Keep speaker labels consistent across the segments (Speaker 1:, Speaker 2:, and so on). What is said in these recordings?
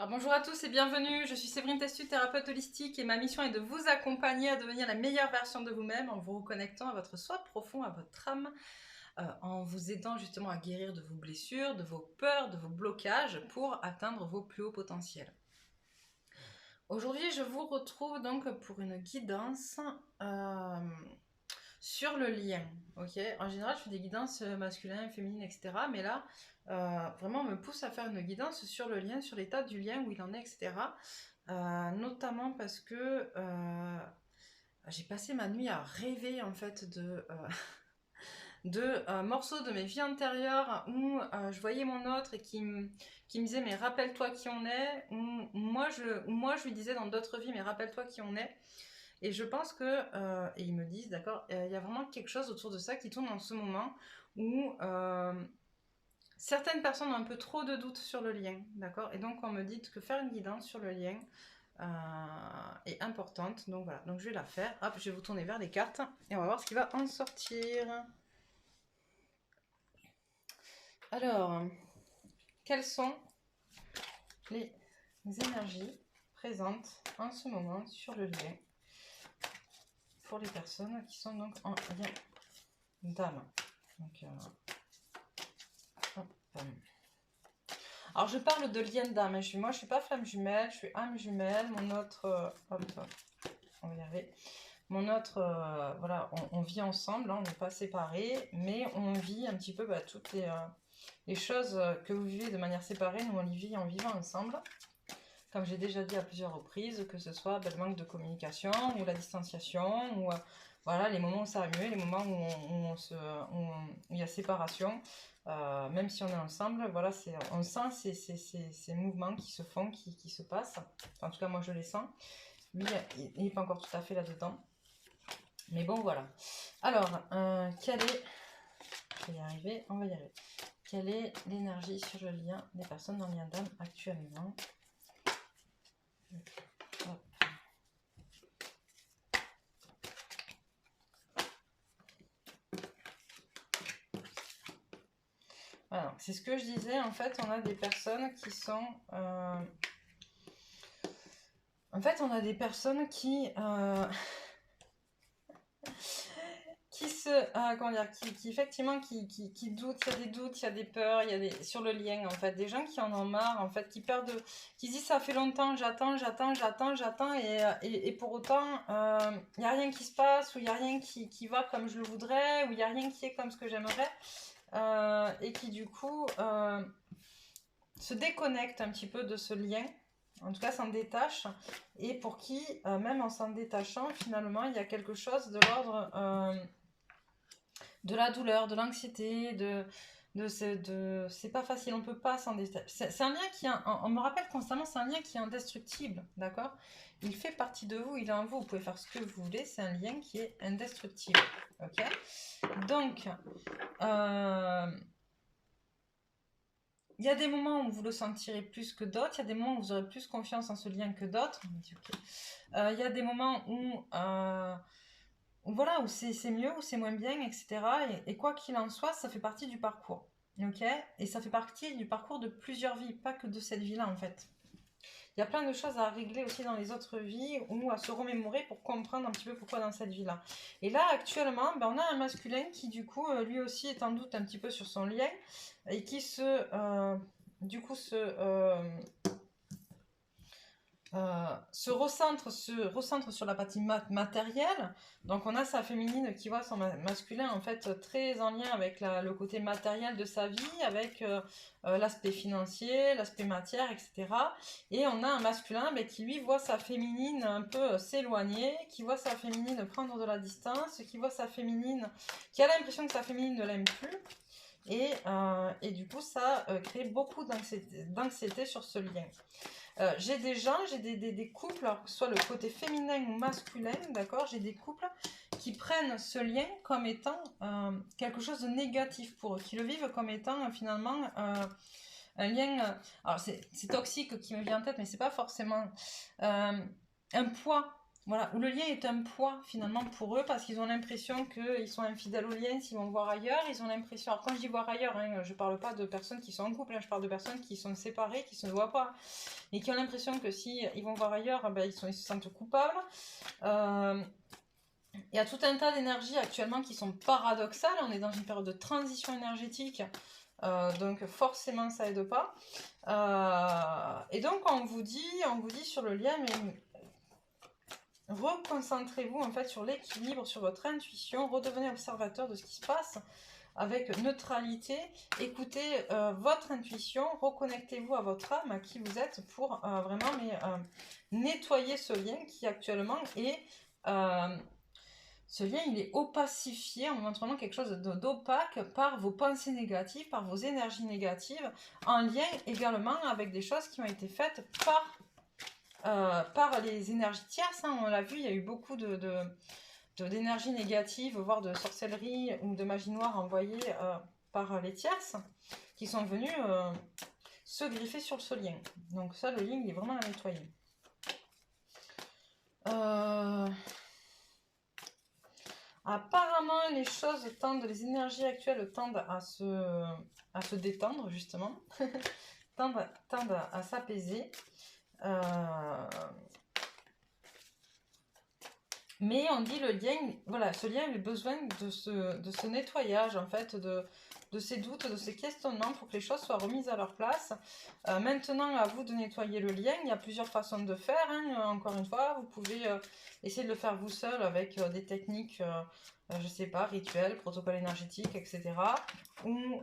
Speaker 1: Alors bonjour à tous et bienvenue, je suis Séverine Testu, thérapeute holistique et ma mission est de vous accompagner à devenir la meilleure version de vous-même en vous reconnectant à votre soi profond, à votre âme, en vous aidant justement à guérir de vos blessures, de vos peurs, de vos blocages pour atteindre vos plus hauts potentiels. Aujourd'hui, je vous retrouve donc pour une guidance sur le lien. Ok, en général, je fais des guidances masculines, féminines, etc. Mais là, vraiment, on me pousse à faire une guidance sur le lien, sur l'état du lien, où il en est, etc. Notamment parce que j'ai passé ma nuit à rêver en fait de morceaux de mes vies antérieures où je voyais mon autre et qui me disait mais rappelle-toi qui on est, ou moi je lui disais dans d'autres vies mais rappelle-toi qui on est. Et je pense que, et ils me disent, d'accord, il y a vraiment quelque chose autour de ça qui tourne en ce moment où certaines personnes ont un peu trop de doutes sur le lien, d'accord. Et donc on me dit que faire une guidance sur le lien est importante. Donc voilà, donc je vais la faire. Hop, je vais vous tourner vers les cartes et on va voir ce qui va en sortir. Alors, quelles sont les énergies présentes en ce moment sur le lien pour les personnes qui sont donc en lien d'âme. Donc, alors je parle de lien d'âme. Moi je suis pas flamme jumelle, je suis âme jumelle. Mon autre, hop, on va y arriver. Mon autre, voilà, on vit ensemble, hein, on n'est pas séparés, mais on vit un petit peu toutes les choses que vous vivez de manière séparée, nous on les vit en vivant ensemble. Comme j'ai déjà dit à plusieurs reprises, que ce soit le manque de communication ou la distanciation, ou voilà, les moments où ça va mieux, les moments où il y a séparation, même si on est ensemble, voilà, on sent ces mouvements qui se font, qui se passent. Enfin, en tout cas, moi je les sens. Lui, il n'est pas encore tout à fait là-dedans. Mais bon, voilà. Alors, quelle est... Je vais y arriver, on va y arriver. Quelle est l'énergie sur le lien des personnes en lien d'âme actuellement? Hop. Voilà, c'est ce que je disais, en fait, on a des personnes qui sont... En fait, on a des personnes qui comment dire, qui effectivement, qui doutent, il y a des doutes, il y a des peurs, il y a des, sur le lien, en fait, des gens qui en ont marre, en fait, qui perdent, qui disent ça fait longtemps, j'attends, et pour autant, il n'y a rien qui se passe, ou il n'y a rien qui va comme je le voudrais, ou il n'y a rien qui est comme ce que j'aimerais, et qui du coup se déconnectent un petit peu de ce lien, en tout cas s'en détachent, et pour qui, même en s'en détachant, finalement, il y a quelque chose de l'ordre de la douleur, de l'anxiété, c'est pas facile, on peut pas s'en détacher. C'est un lien on me rappelle constamment, c'est un lien qui est indestructible, d'accord? Il fait partie de vous, il est en vous, vous pouvez faire ce que vous voulez, c'est un lien qui est indestructible, ok? Donc, il y a des moments où vous le sentirez plus que d'autres, il y a des moments où vous aurez plus confiance en ce lien que d'autres. Il y a des moments où voilà, où c'est mieux, où c'est moins bien, etc. Et quoi qu'il en soit, ça fait partie du parcours. Ok? Et ça fait partie du parcours de plusieurs vies, pas que de cette vie-là en fait. Il y a plein de choses à régler aussi dans les autres vies ou à se remémorer pour comprendre un petit peu pourquoi dans cette vie-là. Et là, actuellement, on a un masculin qui, du coup, lui aussi est en doute un petit peu sur son lien et qui se recentre sur la partie matérielle. Donc on a sa féminine qui voit son masculin en fait très en lien avec le côté matériel de sa vie, avec l'aspect financier, l'aspect matière, etc. Et on a un masculin qui lui voit sa féminine un peu s'éloigner, qui voit sa féminine prendre de la distance, qui voit sa féminine, qui a l'impression que sa féminine ne l'aime plus. Et du coup ça crée beaucoup d'anxiété sur ce lien. J'ai des gens, j'ai des couples, alors que ce soit le côté féminin ou masculin, d'accord, j'ai des couples qui prennent ce lien comme étant quelque chose de négatif pour eux, qui le vivent comme étant finalement un lien, alors c'est toxique qui me vient en tête, mais c'est pas forcément un poids Voilà, où le lien est un poids finalement pour eux parce qu'ils ont l'impression qu'ils sont infidèles au lien s'ils vont voir ailleurs. Ils ont l'impression, alors quand je dis voir ailleurs, hein, je parle pas de personnes qui sont en couple, hein, je parle de personnes qui sont séparées, qui se voient pas et qui ont l'impression que si ils vont voir ailleurs, ben, ils se sentent coupables. Il y a tout un tas d'énergies actuellement qui sont paradoxales. On est dans une période de transition énergétique, donc forcément ça aide pas. Et donc on vous dit sur le lien, mais reconcentrez-vous en fait sur l'équilibre, sur votre intuition, redevenez observateur de ce qui se passe avec neutralité, écoutez votre intuition, reconnectez-vous à votre âme, à qui vous êtes pour vraiment nettoyer ce lien qui actuellement est... ce lien, il est opacifié, on montre vraiment quelque chose d'opaque par vos pensées négatives, par vos énergies négatives, en lien également avec des choses qui ont été faites par les énergies tierces. Hein. On l'a vu, il y a eu beaucoup d'énergie négative, voire de sorcellerie ou de magie noire envoyée par les tierces, qui sont venus se griffer sur ce lien. Donc ça, le lien, il est vraiment à nettoyer. Apparemment, les choses tendent, les énergies actuelles tendent à se détendre, justement, tendent à s'apaiser. Mais on dit le lien, voilà, ce lien a besoin de ce nettoyage, en fait, de ces doutes, de ces questionnements pour que les choses soient remises à leur place. Maintenant, à vous de nettoyer le lien. Il y a plusieurs façons de faire. Hein. Encore une fois, vous pouvez essayer de le faire vous seul avec des techniques, je sais pas, rituels, protocoles énergétiques, etc. Ou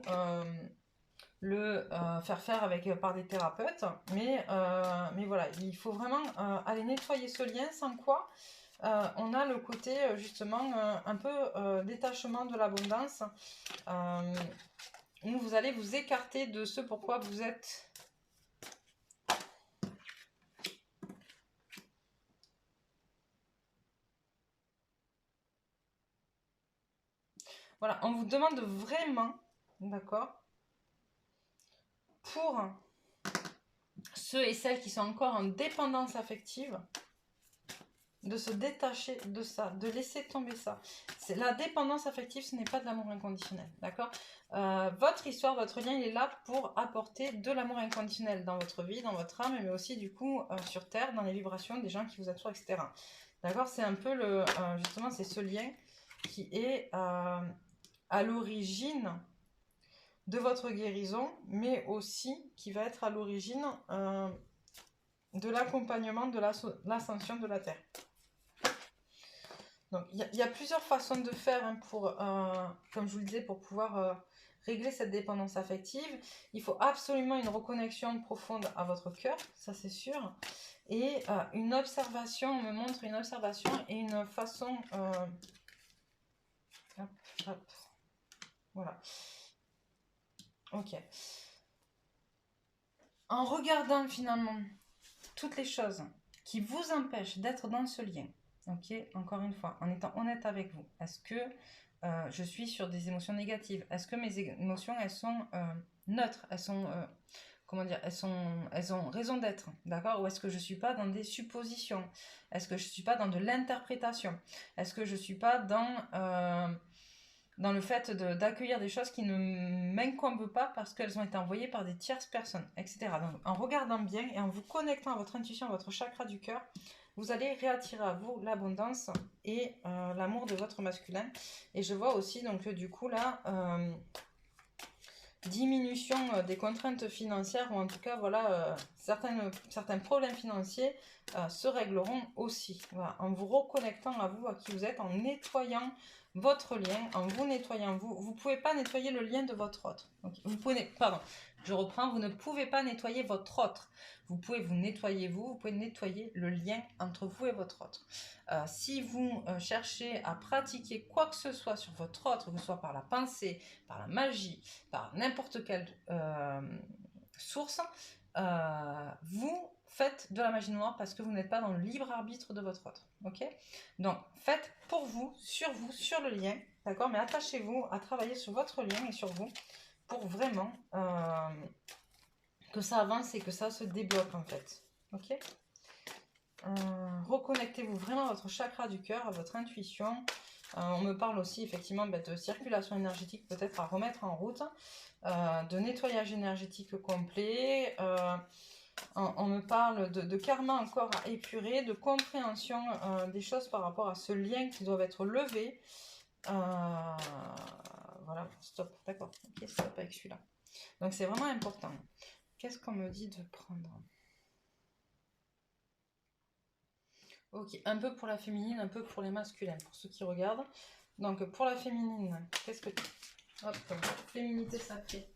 Speaker 1: le faire avec, par des thérapeutes. Mais voilà, il faut vraiment aller nettoyer ce lien, sans quoi on a le côté justement un peu détachement de l'abondance, où vous allez vous écarter de ce pourquoi vous êtes. Voilà, on vous demande vraiment, d'accord, pour ceux et celles qui sont encore en dépendance affective, de se détacher de ça, de laisser tomber ça. La dépendance affective, ce n'est pas de l'amour inconditionnel, d'accord. Votre histoire, votre lien, il est là pour apporter de l'amour inconditionnel dans votre vie, dans votre âme, mais aussi du coup sur Terre, dans les vibrations des gens qui vous entourent, etc. D'accord, c'est un peu le... justement, c'est ce lien qui est à l'origine de votre guérison, mais aussi qui va être à l'origine de l'accompagnement de l'ascension de la Terre. Donc, il y a plusieurs façons de faire hein, pour, comme je vous le disais, pour pouvoir régler cette dépendance affective. Il faut absolument une reconnexion profonde à votre cœur, ça c'est sûr. Et une observation, on me montre une observation et une façon... hop, hop. Voilà. Ok. En regardant finalement toutes les choses qui vous empêchent d'être dans ce lien, ok, encore une fois, en étant honnête avec vous, est-ce que je suis sur des émotions négatives? Est-ce que mes émotions, elles sont neutres? Elles sont, comment dire, elles ont raison d'être, d'accord? Ou est-ce que je suis pas dans des suppositions? Est-ce que je suis pas dans de l'interprétation? Est-ce que je suis pas dans le fait d'accueillir des choses qui ne m'incombent pas parce qu'elles ont été envoyées par des tierces personnes, etc. Donc, en regardant bien et en vous connectant à votre intuition, à votre chakra du cœur, vous allez réattirer à vous l'abondance et l'amour de votre masculin. Et je vois aussi, donc du coup là, diminution des contraintes financières, ou en tout cas, voilà, certains problèmes financiers se régleront aussi. Voilà, en vous reconnectant à vous, à qui vous êtes, en nettoyant votre lien, en vous nettoyant vous. Vous ne pouvez pas nettoyer le lien de votre autre. Donc, vous pouvez, pardon, je reprends, vous ne pouvez pas nettoyer votre autre. Vous pouvez vous nettoyer vous pouvez nettoyer le lien entre vous et votre autre. Si vous cherchez à pratiquer quoi que ce soit sur votre autre, que ce soit par la pensée, par la magie, par n'importe quelle source, vous faites de la magie noire parce que vous n'êtes pas dans le libre arbitre de votre autre. Ok? Donc, faites pour vous, sur le lien, d'accord? Mais attachez-vous à travailler sur votre lien et sur vous pour vraiment que ça avance et que ça se débloque en fait. Ok? Reconnectez-vous vraiment à votre chakra du cœur, à votre intuition. On me parle aussi effectivement de circulation énergétique peut-être à remettre en route, de nettoyage énergétique complet. On me parle de karma encore à épurer, de compréhension des choses par rapport à ce lien qui doivent être levés. Voilà, stop, d'accord. Ok, stop avec celui-là. Donc c'est vraiment important. Qu'est-ce qu'on me dit de prendre? Ok, un peu pour la féminine, un peu pour les masculins, pour ceux qui regardent. Donc pour la féminine, qu'est-ce que... Hop, féminité sacrée.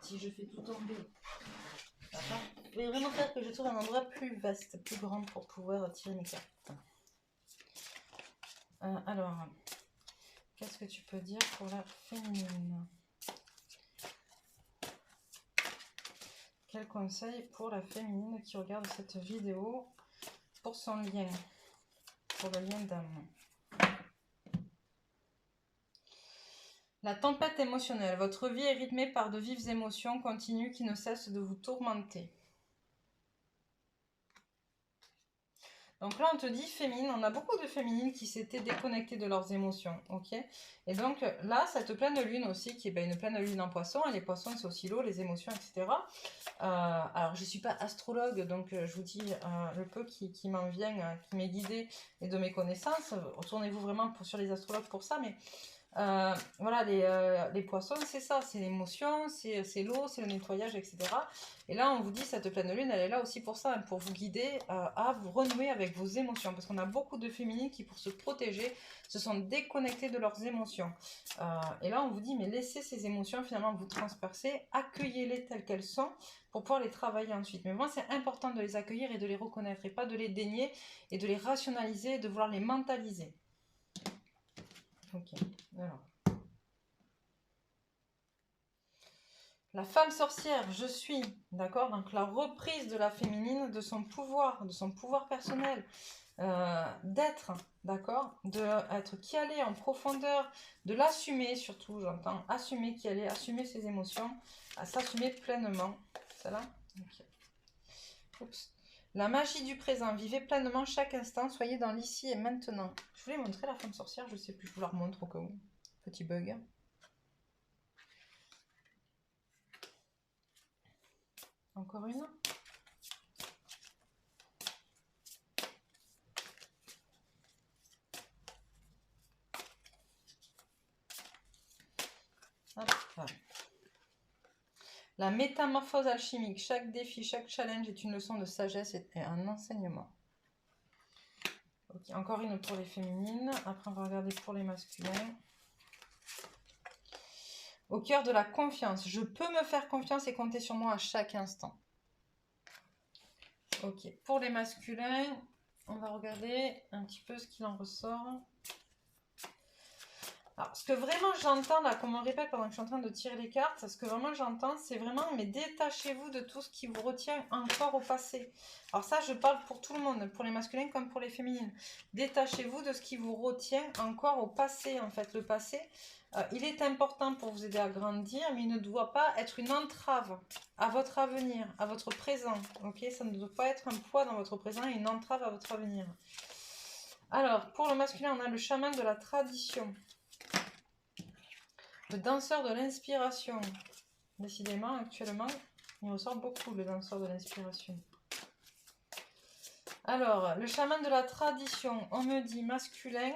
Speaker 1: Si je fais tout tomber, d'accord. Je vais vraiment faire que je trouve un endroit plus vaste, plus grand pour pouvoir tirer mes cartes. Alors, qu'est-ce que tu peux dire pour la féminine? Quel conseil pour la féminine qui regarde cette vidéo pour son lien, pour le lien d'âme? La tempête émotionnelle. Votre vie est rythmée par de vives émotions continues qui ne cessent de vous tourmenter. Donc là, on te dit féminine. On a beaucoup de féminines qui s'étaient déconnectées de leurs émotions. Ok. Et donc là, cette pleine lune aussi, qui est une pleine lune en poisson. Et les poissons, c'est aussi l'eau, les émotions, etc. Alors, je ne suis pas astrologue, donc je vous dis le peu qui m'en vient, qui m'est guidé et de mes connaissances. Retournez-vous vraiment sur les astrologues pour ça. Mais voilà, les poissons, c'est ça, c'est l'émotion, c'est l'eau, c'est le nettoyage, etc. Et là, on vous dit, cette pleine lune, elle est là aussi pour ça, pour vous guider à vous renouer avec vos émotions. Parce qu'on a beaucoup de féminines qui, pour se protéger, se sont déconnectées de leurs émotions. Et là, on vous dit, mais laissez ces émotions finalement vous transpercer, accueillez-les telles qu'elles sont pour pouvoir les travailler ensuite. Mais moi, c'est important de les accueillir et de les reconnaître et pas de les dénier et de les rationaliser et de vouloir les mentaliser. Ok, alors. La femme sorcière, je suis, d'accord? Donc la reprise de la féminine, de son pouvoir personnel, d'être, d'accord? D'être qui allait en profondeur, de l'assumer surtout, j'entends, assumer qui allait, assumer ses émotions, à s'assumer pleinement. C'est là? Okay. Oups. La magie du présent, vivez pleinement chaque instant, soyez dans l'ici et maintenant. Je voulais montrer la femme sorcière, je sais plus, je vous la remontre au cas où. Petit bug. Encore une. Hop. La métamorphose alchimique. Chaque défi, chaque challenge est une leçon de sagesse et un enseignement. Okay. Encore une pour les féminines. Après, on va regarder pour les masculins. Au cœur de la confiance. Je peux me faire confiance et compter sur moi à chaque instant. Ok. Pour les masculins, on va regarder un petit peu ce qu'il en ressort. Alors, ce que vraiment j'entends, là, comme on répète pendant que je suis en train de tirer les cartes, ce que vraiment j'entends, c'est vraiment, mais détachez-vous de tout ce qui vous retient encore au passé. Alors ça, je parle pour tout le monde, pour les masculins comme pour les féminines. Détachez-vous de ce qui vous retient encore au passé, en fait. Le passé, il est important pour vous aider à grandir, mais il ne doit pas être une entrave à votre avenir, à votre présent. Ok, ça ne doit pas être un poids dans votre présent et une entrave à votre avenir. Alors, pour le masculin, on a le chaman de la tradition. Le danseur de l'inspiration. Décidément, actuellement, il ressort beaucoup le danseur de l'inspiration. Alors, le chaman de la tradition, on me dit masculin.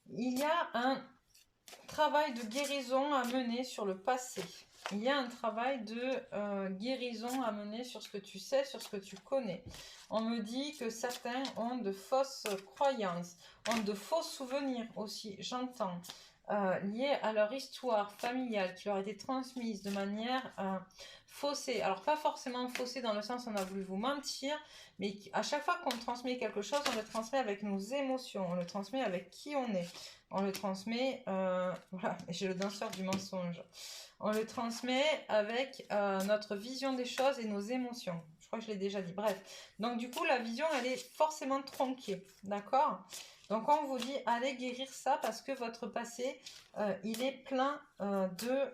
Speaker 1: Il y a un travail de guérison à mener sur le passé. Il y a un travail de guérison à mener sur ce que tu sais, sur ce que tu connais. On me dit que certains ont de fausses croyances, ont de faux souvenirs aussi, j'entends, liés à leur histoire familiale qui leur a été transmise de manière faussée. Alors pas forcément faussée dans le sens où on a voulu vous mentir, mais à chaque fois qu'on transmet quelque chose, on le transmet avec nos émotions, on le transmet avec qui on est. On le transmet, voilà, j'ai le danseur du mensonge. On le transmet avec notre vision des choses et nos émotions. Je crois que je l'ai déjà dit. Bref. Donc du coup, la vision, elle est forcément tronquée. D'accord? Donc on vous dit, allez guérir ça parce que votre passé, il est plein de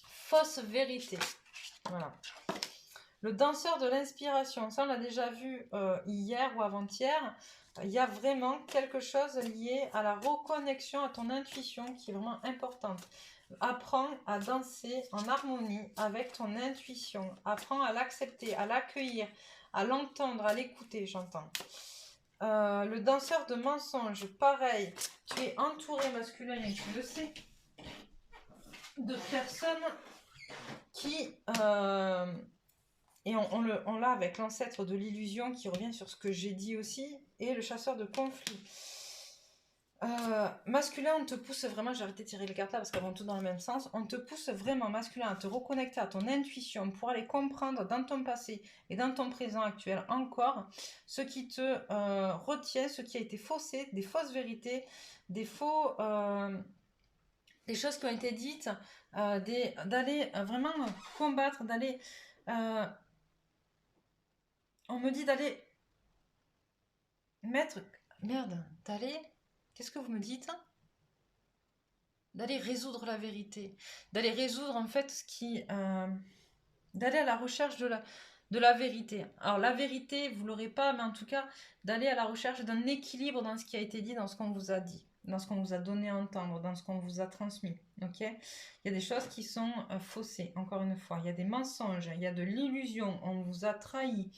Speaker 1: fausses vérités. Voilà. Le danseur de l'inspiration, ça on l'a déjà vu hier ou avant-hier. Il y a vraiment quelque chose lié à la reconnexion à ton intuition qui est vraiment importante. Apprends à danser en harmonie avec ton intuition. Apprends à l'accepter, à l'accueillir, à l'entendre, à l'écouter, j'entends. Le danseur de mensonges, pareil. Tu es entouré masculin, et tu le sais, de personnes qui... et on l'a avec l'ancêtre de l'illusion qui revient sur ce que j'ai dit aussi, et le chasseur de conflits. Masculin, on te pousse vraiment, j'ai arrêté de tirer les cartes là parce qu'elles vont tout dans le même sens, on te pousse vraiment masculin à te reconnecter à ton intuition pour aller comprendre dans ton passé et dans ton présent actuel encore ce qui te retient, ce qui a été faussé, des fausses vérités, des faux... des choses qui ont été dites, d'aller vraiment combattre, d'aller... on me dit d'aller mettre... Merde, d'aller... Qu'est-ce que vous me dites? D'aller résoudre la vérité. D'aller résoudre en fait ce qui... d'aller à la recherche de la vérité. Alors la vérité, vous l'aurez pas, mais en tout cas, d'aller à la recherche d'un équilibre dans ce qui a été dit, dans ce qu'on vous a dit, dans ce qu'on vous a donné à entendre, dans ce qu'on vous a transmis. Ok? Il y a des choses qui sont faussées, encore une fois. Il y a des mensonges, il y a de l'illusion, on vous a trahi.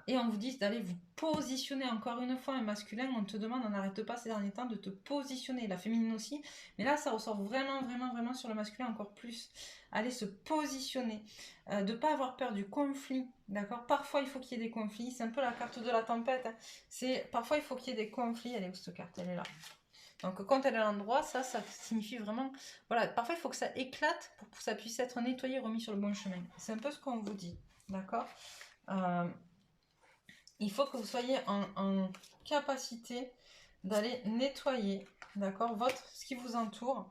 Speaker 1: Et on vous dit d'aller vous positionner, encore une fois, un masculin, on te demande, on n'arrête pas ces derniers temps de te positionner, la féminine aussi, mais là ça ressort vraiment, vraiment, vraiment sur le masculin encore plus, aller se positionner, de ne pas avoir peur du conflit, d'accord? Parfois il faut qu'il y ait des conflits, c'est un peu la carte de la tempête, hein. Parfois il faut qu'il y ait des conflits, elle est où cette carte? Elle est là. Donc quand elle est à l'endroit, ça signifie vraiment, voilà, parfois il faut que ça éclate pour que ça puisse être nettoyé, remis sur le bon chemin, c'est un peu ce qu'on vous dit, d'accord? Il faut que vous soyez en capacité d'aller nettoyer, d'accord, ce qui vous entoure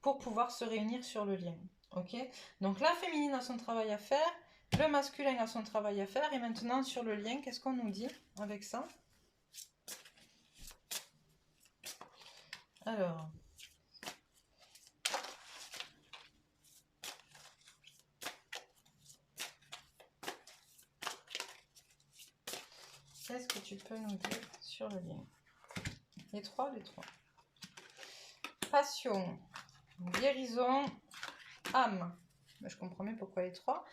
Speaker 1: pour pouvoir se réunir sur le lien. Ok? Donc la féminine a son travail à faire, le masculin a son travail à faire, et maintenant sur le lien, qu'est-ce qu'on nous dit avec ça? Alors... qu'est-ce que tu peux nous dire sur le lien? Les trois. Passion, guérison, âme. Je comprends mieux pourquoi les trois.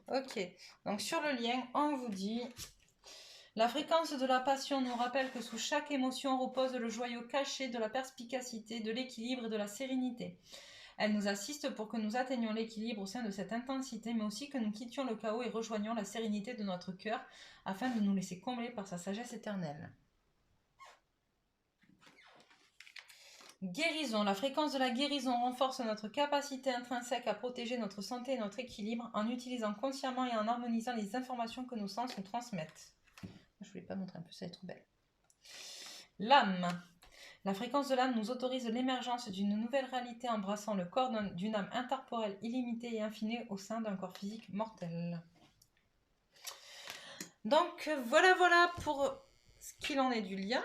Speaker 1: Ok, donc sur le lien, on vous dit... La fréquence de la passion nous rappelle que sous chaque émotion repose le joyau caché de la perspicacité, de l'équilibre et de la sérénité. Elle nous assiste pour que nous atteignions l'équilibre au sein de cette intensité, mais aussi que nous quittions le chaos et rejoignions la sérénité de notre cœur, afin de nous laisser combler par sa sagesse éternelle. Guérison. La fréquence de la guérison renforce notre capacité intrinsèque à protéger notre santé et notre équilibre en utilisant consciemment et en harmonisant les informations que nos sens nous transmettent. Je voulais pas montrer un peu ça, elle est trop belle. L'âme. La fréquence de l'âme nous autorise l'émergence d'une nouvelle réalité embrassant le corps d'une âme incorporelle illimitée et infinie au sein d'un corps physique mortel. Donc voilà pour ce qu'il en est du lien.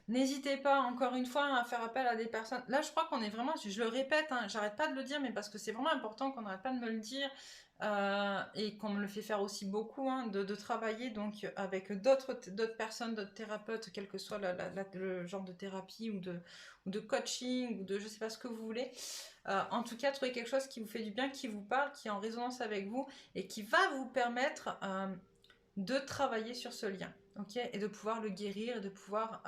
Speaker 1: N'hésitez pas encore une fois à faire appel à des personnes. Là je crois qu'on est vraiment, je le répète, hein, j'arrête pas de le dire, mais parce que c'est vraiment important qu'on n'arrête pas de me le dire. Et qu'on me le fait faire aussi beaucoup, hein, de travailler donc avec d'autres personnes, d'autres thérapeutes, quel que soit le genre de thérapie ou de coaching ou de je sais pas ce que vous voulez. En tout cas, trouver quelque chose qui vous fait du bien, qui vous parle, qui est en résonance avec vous et qui va vous permettre de travailler sur ce lien, ok, et de pouvoir le guérir, et de pouvoir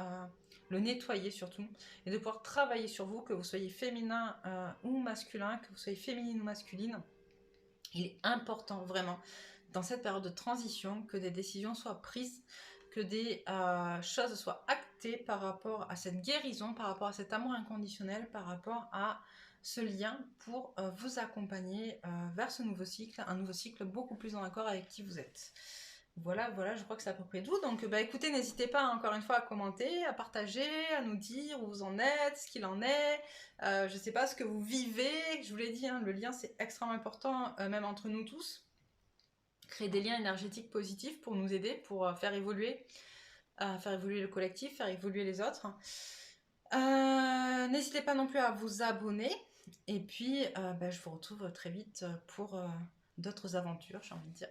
Speaker 1: le nettoyer surtout, et de pouvoir travailler sur vous, que vous soyez féminin ou masculin, que vous soyez féminine ou masculine. Il est important vraiment dans cette période de transition que des décisions soient prises, que des choses soient actées par rapport à cette guérison, par rapport à cet amour inconditionnel, par rapport à ce lien pour vous accompagner vers ce nouveau cycle, un nouveau cycle beaucoup plus en accord avec qui vous êtes. Voilà, je crois que c'est à peu près tout. Donc, écoutez, n'hésitez pas encore une fois à commenter, à partager, à nous dire où vous en êtes, ce qu'il en est. Je ne sais pas ce que vous vivez. Je vous l'ai dit, hein, le lien, c'est extrêmement important, même entre nous tous. Créer des liens énergétiques positifs pour nous aider, pour faire évoluer le collectif, faire évoluer les autres. N'hésitez pas non plus à vous abonner. Et puis, je vous retrouve très vite pour d'autres aventures, j'ai envie de dire.